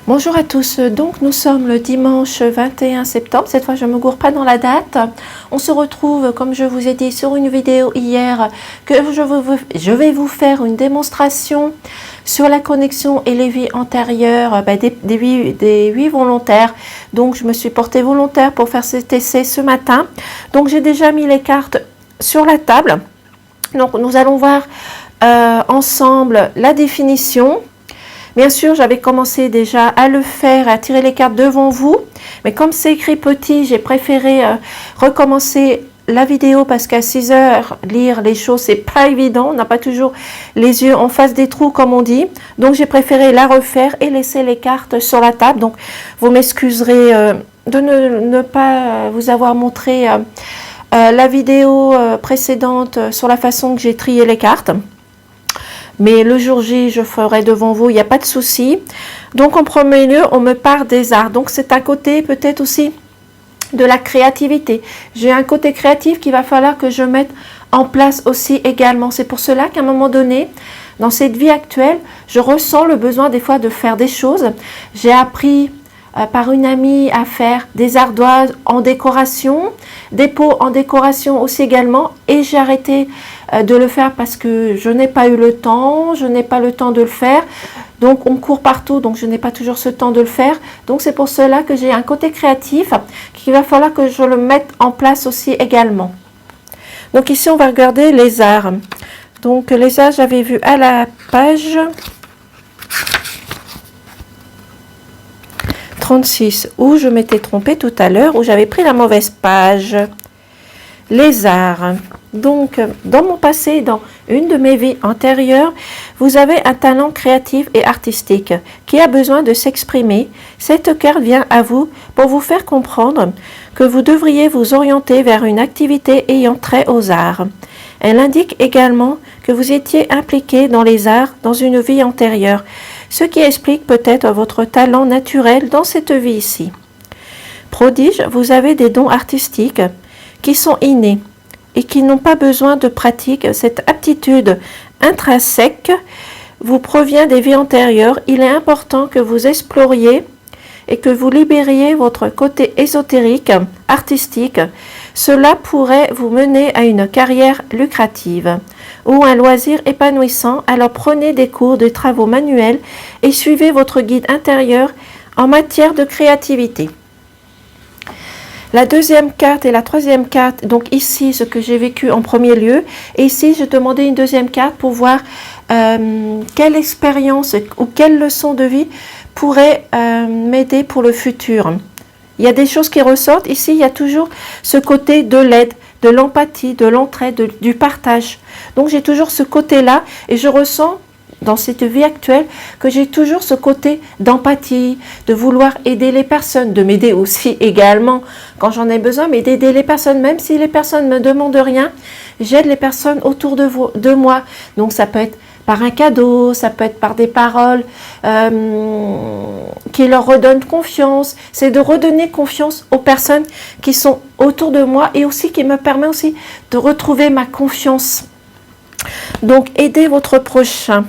Bonjour à tous, donc nous sommes le dimanche 21 septembre, cette fois je ne me gourre pas dans la date. On se retrouve, comme je vous ai dit, sur une vidéo hier, que je vais vous faire une démonstration sur la connexion et les vies antérieures des 8 volontaires. Donc je me suis portée volontaire pour faire cet essai ce matin. Donc j'ai déjà mis les cartes sur la table. Donc nous allons voir ensemble la définition. Bien sûr, j'avais commencé déjà à le faire, à tirer les cartes devant vous. Mais comme c'est écrit petit, j'ai préféré recommencer la vidéo parce qu'à 6 heures, lire les choses, c'est pas évident. On n'a pas toujours les yeux en face des trous, comme on dit. Donc, j'ai préféré la refaire et laisser les cartes sur la table. Donc, vous m'excuserez de ne pas vous avoir montré la vidéo précédente sur la façon que j'ai trié les cartes. Mais le jour J, je ferai devant vous, il n'y a pas de souci. Donc, en premier lieu, on me parle des arts. Donc, c'est un côté peut-être aussi de la créativité. J'ai un côté créatif qu'il va falloir que je mette en place aussi également. C'est pour cela qu'à un moment donné, dans cette vie actuelle, je ressens le besoin des fois de faire des choses. J'ai appris par une amie à faire des ardoises en décoration, des pots en décoration aussi également, et j'ai arrêté de le faire parce que je n'ai pas eu le temps, je n'ai pas le temps de le faire, donc on court partout, donc je n'ai pas toujours ce temps de le faire, donc c'est pour cela que j'ai un côté créatif qu'il va falloir que je le mette en place aussi également. Donc ici on va regarder les arts. Donc les arts, j'avais vu à la page 36 où je m'étais trompée tout à l'heure, où j'avais pris la mauvaise page. Les arts. Donc, dans mon passé, dans une de mes vies antérieures, vous avez un talent créatif et artistique qui a besoin de s'exprimer. Cette carte vient à vous pour vous faire comprendre que vous devriez vous orienter vers une activité ayant trait aux arts. Elle indique également que vous étiez impliqué dans les arts dans une vie antérieure, ce qui explique peut-être votre talent naturel dans cette vie ici. Prodige, vous avez des dons artistiques qui sont innés et qui n'ont pas besoin de pratique. Cette aptitude intrinsèque vous provient des vies antérieures. Il est important que vous exploriez et que vous libériez votre côté ésotérique, artistique. Cela pourrait vous mener à une carrière lucrative ou un loisir épanouissant. Alors prenez des cours de travaux manuels et suivez votre guide intérieur en matière de créativité. La deuxième carte et la troisième carte, donc ici ce que j'ai vécu en premier lieu, et ici je demandais une deuxième carte pour voir quelle expérience ou quelle leçon de vie pourrait m'aider pour le futur. Il y a des choses qui ressortent, ici il y a toujours ce côté de l'aide, de l'empathie, de l'entraide, du partage. Donc j'ai toujours ce côté-là et je ressens dans cette vie actuelle que j'ai toujours ce côté d'empathie, de vouloir aider les personnes, de m'aider aussi également quand j'en ai besoin, mais d'aider les personnes, même si les personnes ne me demandent rien, j'aide les personnes autour de moi. Donc ça peut être par un cadeau, ça peut être par des paroles qui leur redonnent confiance. C'est de redonner confiance aux personnes qui sont autour de moi et aussi qui me permet aussi de retrouver ma confiance. Donc aidez votre prochain.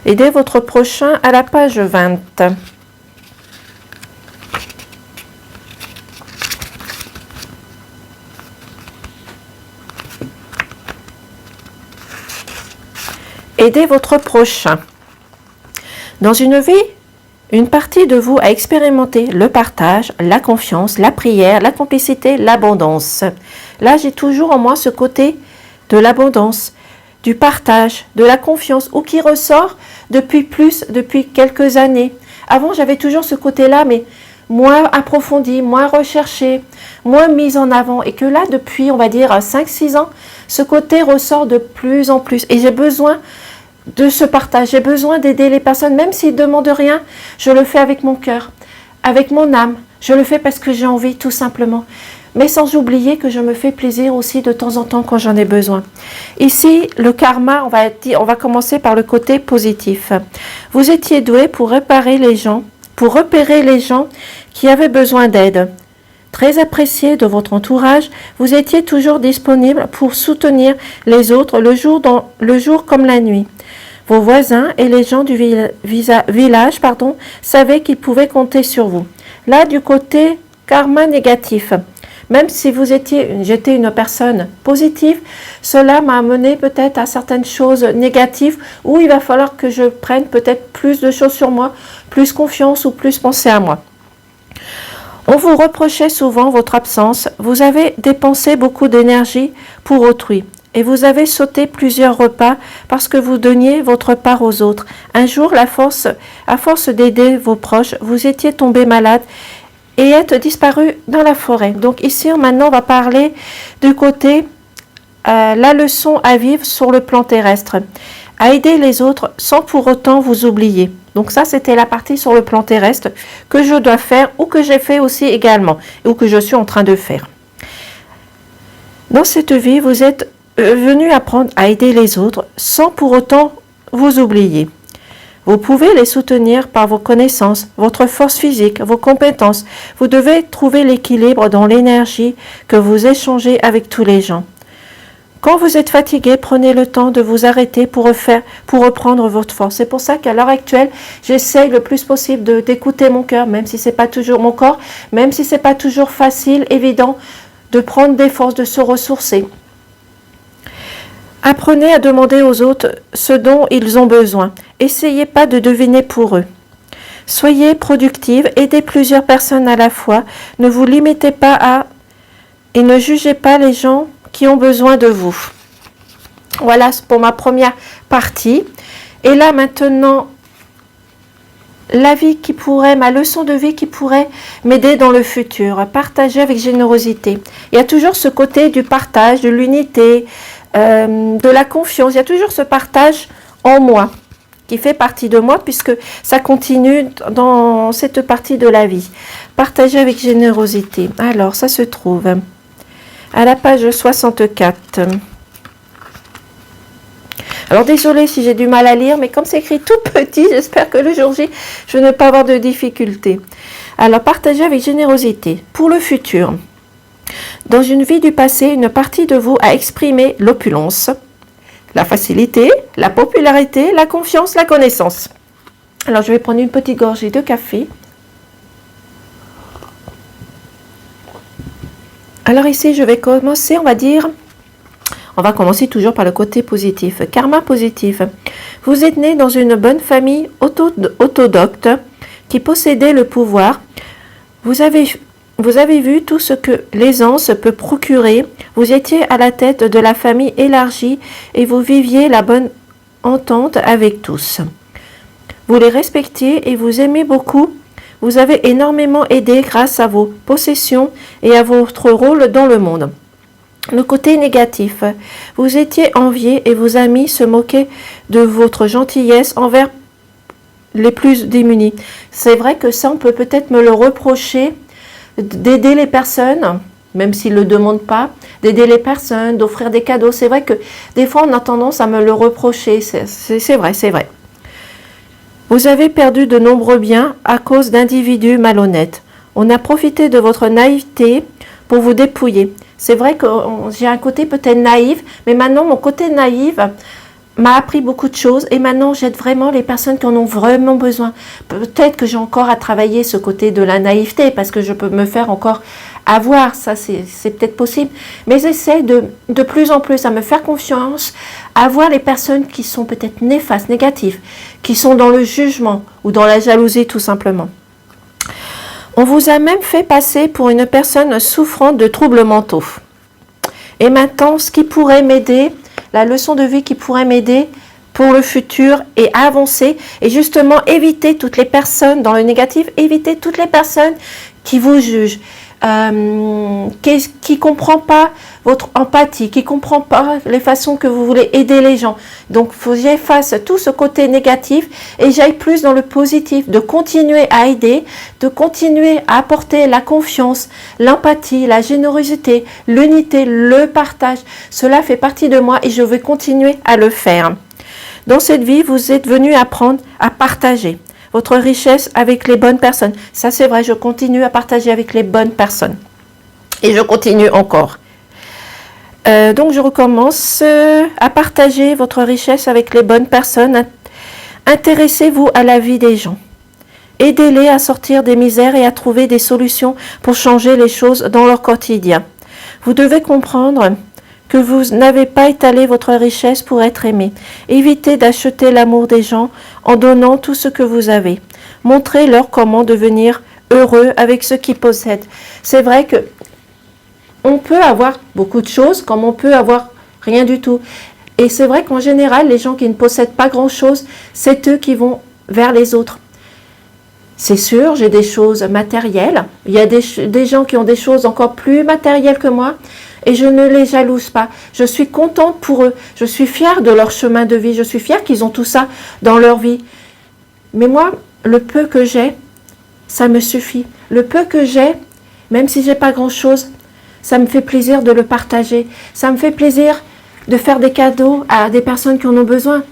Aidez votre prochain à la page 20. Aidez votre prochain. Dans une vie, une partie de vous a expérimenté le partage, la confiance, la prière, la complicité, l'abondance. Là, j'ai toujours en moi ce côté de l'abondance, du partage, de la confiance, ou qui ressort depuis quelques années. Avant, j'avais toujours ce côté-là, mais moins approfondi, moins recherché, moins mis en avant. Et que là, depuis, on va dire, 5-6 ans, ce côté ressort de plus en plus. Et j'ai besoin de ce partage, j'ai besoin d'aider les personnes, même s'ils ne demandent rien, je le fais avec mon cœur, avec mon âme. Je le fais parce que j'ai envie, tout simplement. Mais sans oublier que je me fais plaisir aussi de temps en temps quand j'en ai besoin. Ici, le karma, on va commencer par le côté positif. Vous étiez doué pour repérer les gens qui avaient besoin d'aide. Très apprécié de votre entourage, vous étiez toujours disponible pour soutenir les autres le jour comme la nuit. Vos voisins et les gens du village savaient qu'ils pouvaient compter sur vous. Là, du côté karma négatif, même si j'étais une personne positive, cela m'a amené peut-être à certaines choses négatives où il va falloir que je prenne peut-être plus de choses sur moi, plus confiance ou plus penser à moi. On vous reprochait souvent votre absence, vous avez dépensé beaucoup d'énergie pour autrui et vous avez sauté plusieurs repas parce que vous donniez votre part aux autres. Un jour, à force d'aider vos proches, vous étiez tombé malade et êtes disparu dans la forêt. Donc ici, maintenant, on va parler du côté la leçon à vivre sur le plan terrestre. À aider les autres sans pour autant vous oublier. Donc ça, c'était la partie sur le plan terrestre que je dois faire ou que j'ai fait aussi également ou que je suis en train de faire. Dans cette vie, vous êtes venu apprendre à aider les autres sans pour autant vous oublier. Vous pouvez les soutenir par vos connaissances, votre force physique, vos compétences. Vous devez trouver l'équilibre dans l'énergie que vous échangez avec tous les gens. Quand vous êtes fatigué, prenez le temps de vous arrêter pour reprendre votre force. C'est pour ça qu'à l'heure actuelle, j'essaye le plus possible d'écouter mon cœur, même si c'est pas toujours mon corps, même si c'est pas toujours facile, évident, de prendre des forces, de se ressourcer. Apprenez à demander aux autres ce dont ils ont besoin. Essayez pas de deviner pour eux. Soyez productive, aidez plusieurs personnes à la fois. Ne vous limitez pas et ne jugez pas les gens qui ont besoin de vous. Voilà pour ma première partie. Et là maintenant, ma leçon de vie qui pourrait m'aider dans le futur. Partager avec générosité. Il y a toujours ce côté du partage, de l'unité, de la confiance. Il y a toujours ce partage en moi qui fait partie de moi puisque ça continue dans cette partie de la vie. Partager avec générosité. Alors, ça se trouve à la page 64. Alors, désolée si j'ai du mal à lire, mais comme c'est écrit tout petit, j'espère que le jour J, je ne vais pas avoir de difficultés. Alors, partager avec générosité. Pour le futur, dans une vie du passé, une partie de vous a exprimé l'opulence, la facilité, la popularité, la confiance, la connaissance. Alors, je vais prendre une petite gorgée de café. Alors ici, je vais commencer, on va commencer toujours par le côté positif. Karma positif. Vous êtes né dans une bonne famille autodocte qui possédait le pouvoir. Vous avez vu tout ce que l'aisance peut procurer. Vous étiez à la tête de la famille élargie et vous viviez la bonne entente avec tous. Vous les respectiez et vous aimez beaucoup. Vous avez énormément aidé grâce à vos possessions et à votre rôle dans le monde. Le côté négatif, vous étiez envié et vos amis se moquaient de votre gentillesse envers les plus démunis. C'est vrai que ça, on peut peut-être me le reprocher, d'aider les personnes, même s'ils ne le demandent pas, d'aider les personnes, d'offrir des cadeaux. C'est vrai que des fois, on a tendance à me le reprocher. C'est vrai, c'est vrai. Vous avez perdu de nombreux biens à cause d'individus malhonnêtes. On a profité de votre naïveté pour vous dépouiller. C'est vrai que j'ai un côté peut-être naïf, mais maintenant mon côté naïf m'a appris beaucoup de choses et maintenant j'aide vraiment les personnes qui en ont vraiment besoin. Peut-être que j'ai encore à travailler ce côté de la naïveté parce que je peux me faire encore avoir, ça c'est peut-être possible, mais j'essaie de plus en plus à me faire confiance, à voir les personnes qui sont peut-être néfastes, négatives, qui sont dans le jugement ou dans la jalousie tout simplement. On vous a même fait passer pour une personne souffrant de troubles mentaux. Et maintenant, ce qui pourrait m'aider, la leçon de vie qui pourrait m'aider pour le futur et avancer, et justement éviter toutes les personnes dans le négatif, éviter toutes les personnes qui vous jugent, qui ne comprend pas votre empathie, qui ne comprend pas les façons que vous voulez aider les gens. Donc, il faut que j'efface tout ce côté négatif et j'aille plus dans le positif, de continuer à aider, de continuer à apporter la confiance, l'empathie, la générosité, l'unité, le partage. Cela fait partie de moi et je vais continuer à le faire. Dans cette vie, vous êtes venu apprendre à partager votre richesse avec les bonnes personnes. Ça, c'est vrai, je continue à partager avec les bonnes personnes. Et je continue encore. Donc, je recommence à partager votre richesse avec les bonnes personnes, Intéressez-vous à la vie des gens. Aidez-les à sortir des misères et à trouver des solutions pour changer les choses dans leur quotidien. Vous devez comprendre que vous n'avez pas étalé votre richesse pour être aimé. Évitez d'acheter l'amour des gens en donnant tout ce que vous avez. Montrez-leur comment devenir heureux avec ce qu'ils possèdent. C'est vrai que on peut avoir beaucoup de choses comme on peut avoir rien du tout. Et c'est vrai qu'en général, les gens qui ne possèdent pas grand-chose, c'est eux qui vont vers les autres. C'est sûr, j'ai des choses matérielles. Il y a des gens qui ont des choses encore plus matérielles que moi et je ne les jalouse pas. Je suis contente pour eux. Je suis fière de leur chemin de vie. Je suis fière qu'ils ont tout ça dans leur vie. Mais moi, le peu que j'ai, ça me suffit. Le peu que j'ai, même si j'ai pas grand-chose, ça me fait plaisir de le partager. Ça me fait plaisir de faire des cadeaux à des personnes qui en ont besoin.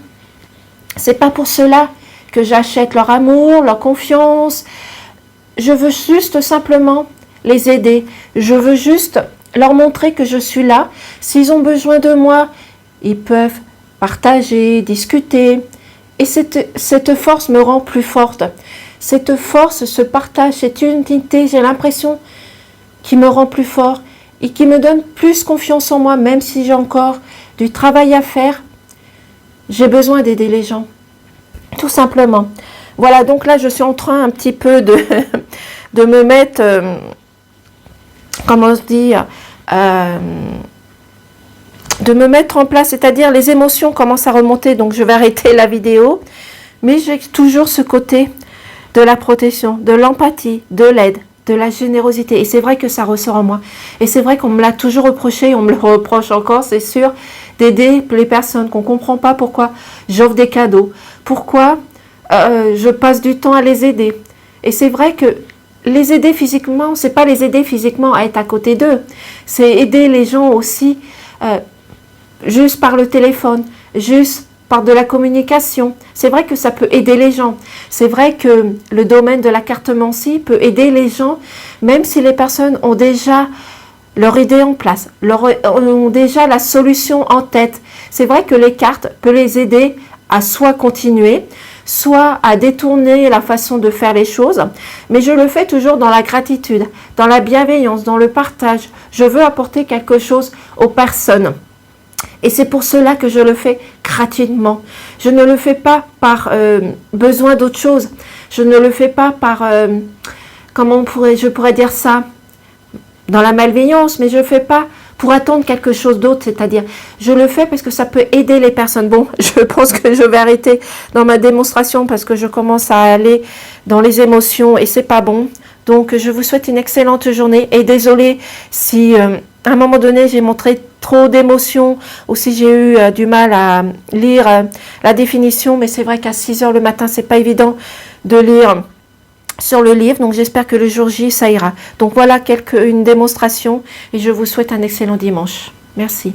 C'est pas pour cela que j'achète leur amour, leur confiance. Je veux juste simplement les aider. Je veux juste leur montrer que je suis là. S'ils ont besoin de moi, ils peuvent partager, discuter. Et cette force me rend plus forte. Cette force, ce partage, cette unité, j'ai l'impression qui me rend plus fort et qui me donne plus confiance en moi, même si j'ai encore du travail à faire. J'ai besoin d'aider les gens. Tout simplement. Voilà, donc là, je suis en train un petit peu de me mettre, comment dire, de me mettre en place, c'est-à-dire les émotions commencent à remonter, donc je vais arrêter la vidéo, mais j'ai toujours ce côté de la protection, de l'empathie, de l'aide, de la générosité, et c'est vrai que ça ressort en moi, et c'est vrai qu'on me l'a toujours reproché, on me le reproche encore, c'est sûr, d'aider les personnes qu'on ne comprend pas pourquoi j'offre des cadeaux, pourquoi je passe du temps à les aider. Et c'est vrai que les aider physiquement, c'est pas les aider physiquement à être à côté d'eux, c'est aider les gens aussi juste par le téléphone, juste par de la communication. C'est vrai que ça peut aider les gens. C'est vrai que le domaine de la cartomancie peut aider les gens, même si les personnes ont déjà leur idée en place, ont déjà la solution en tête. C'est vrai que les cartes peuvent les aider à soit continuer, soit à détourner la façon de faire les choses, mais je le fais toujours dans la gratitude, dans la bienveillance, dans le partage. Je veux apporter quelque chose aux personnes. Et c'est pour cela que je le fais gratuitement. Je ne le fais pas par besoin d'autre chose. Je ne le fais pas par, je pourrais dire ça, dans la malveillance, mais je ne le fais pas pour attendre quelque chose d'autre, c'est-à-dire, je le fais parce que ça peut aider les personnes. Bon, je pense que je vais arrêter dans ma démonstration parce que je commence à aller dans les émotions et c'est pas bon. Donc, je vous souhaite une excellente journée et désolée si à un moment donné j'ai montré trop d'émotions ou si j'ai eu du mal à lire la définition, mais c'est vrai qu'à 6 heures le matin, c'est pas évident de lire sur le livre, donc j'espère que le jour J, ça ira. Donc voilà une démonstration et je vous souhaite un excellent dimanche. Merci.